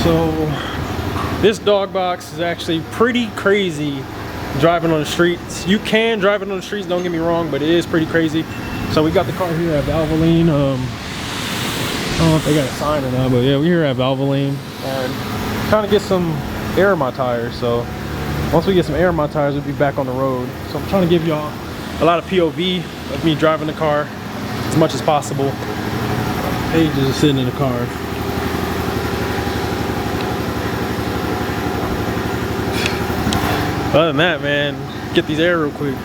So this dog box is actually pretty crazy driving on the streets. You can drive it on the streets, don't get me wrong, but it is pretty crazy. So we got the car here at Valvoline. I don't know if they got a sign or not, but yeah, we're here at Valvoline and trying to get some air in my tires. So once we get some air in my tires, we'll be back on the road. So I'm trying to give y'all a lot of POV of me driving the car as much as possible. Paige is sitting in the car. Other than that, man, get these air real quick.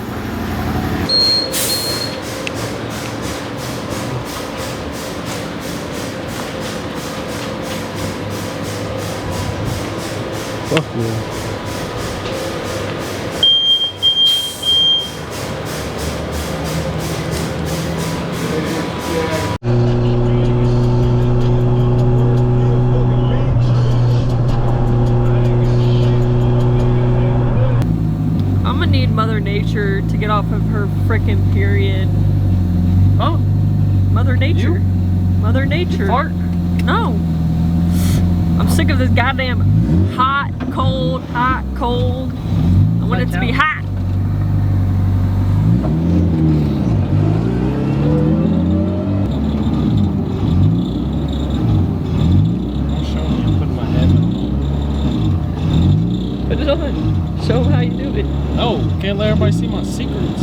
Fuck yeah. Mother Nature to get off of her frickin' period. Huh? Mother Nature. You? Mother Nature. You fart? No. I'm sick of this goddamn hot, cold, hot, cold. I want it to be hot. I'm showing you, I'm putting my head on. Put it on. Show them how you do it. No, can't let everybody see my secrets.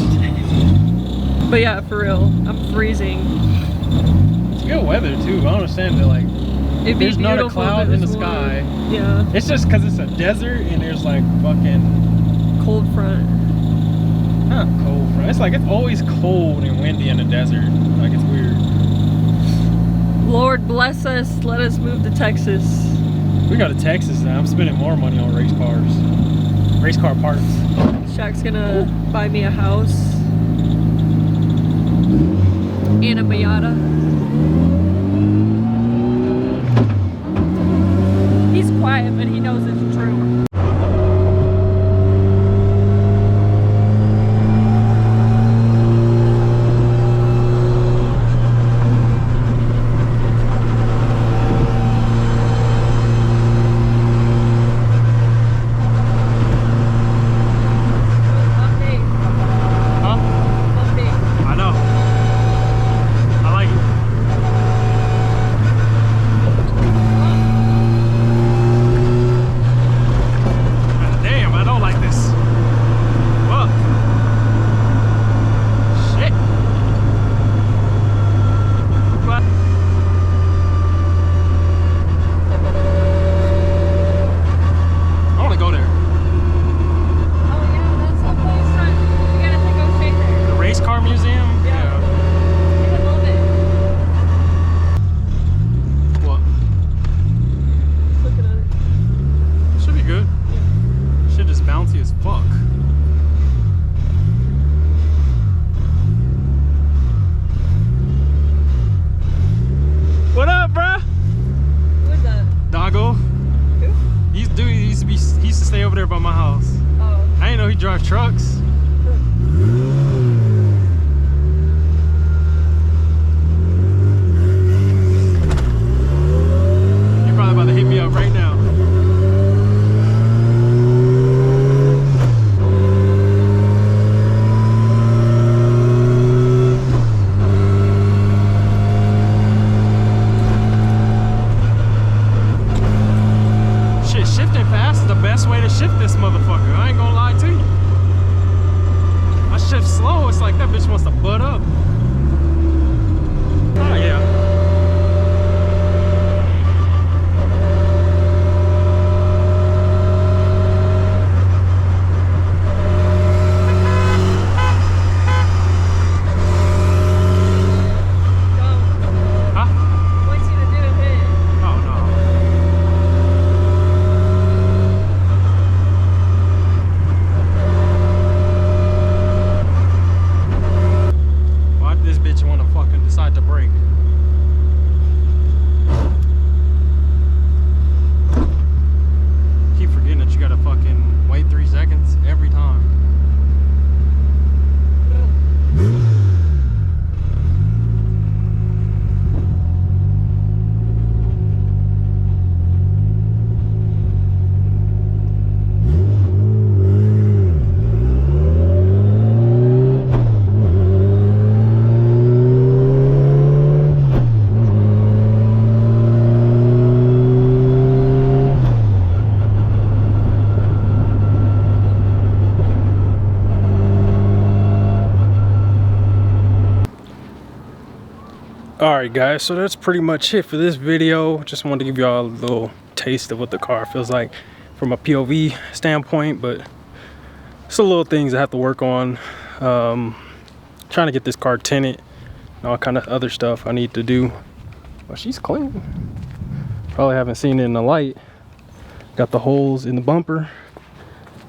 But yeah, for real, I'm freezing. It's good weather too. I understand that, like, there's not a cloud in the sky. Yeah. It's just because it's a desert and there's like fucking cold front. Not cold front. It's like it's always cold and windy in the desert. Like, it's weird. Lord bless us. Let us move to Texas. We go to Texas now. I'm spending more money on race cars. Race car parts. Shaq's gonna buy me a house and a Miata. He's quiet, but he knows it's true. He used to stay over there by my house. Oh. I didn't know he drive trucks. You're probably about to hit me up right now. Shifting fast is the best way to shift this motherfucker. I ain't gonna lie to you. I shift slow, it's like that bitch wants to butt up. Oh yeah. Alright guys, so that's pretty much it for this video. Just wanted to give y'all a little taste of what the car feels like from a POV standpoint, but it's the little things I have to work on. Trying to get this car tinted and all kind of other stuff I need to do. Well, she's clean. Probably haven't seen it in the light. Got the holes in the bumper.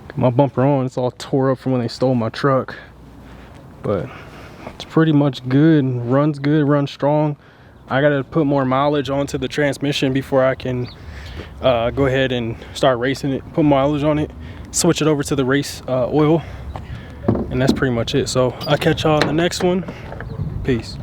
Got my bumper on, it's all tore up from when they stole my truck. But it's pretty much good, runs good, runs strong. I gotta put more mileage onto the transmission before I can go ahead and start racing it, put mileage on it, switch it over to the race oil, and that's pretty much it. So I'll catch y'all in the next one. Peace.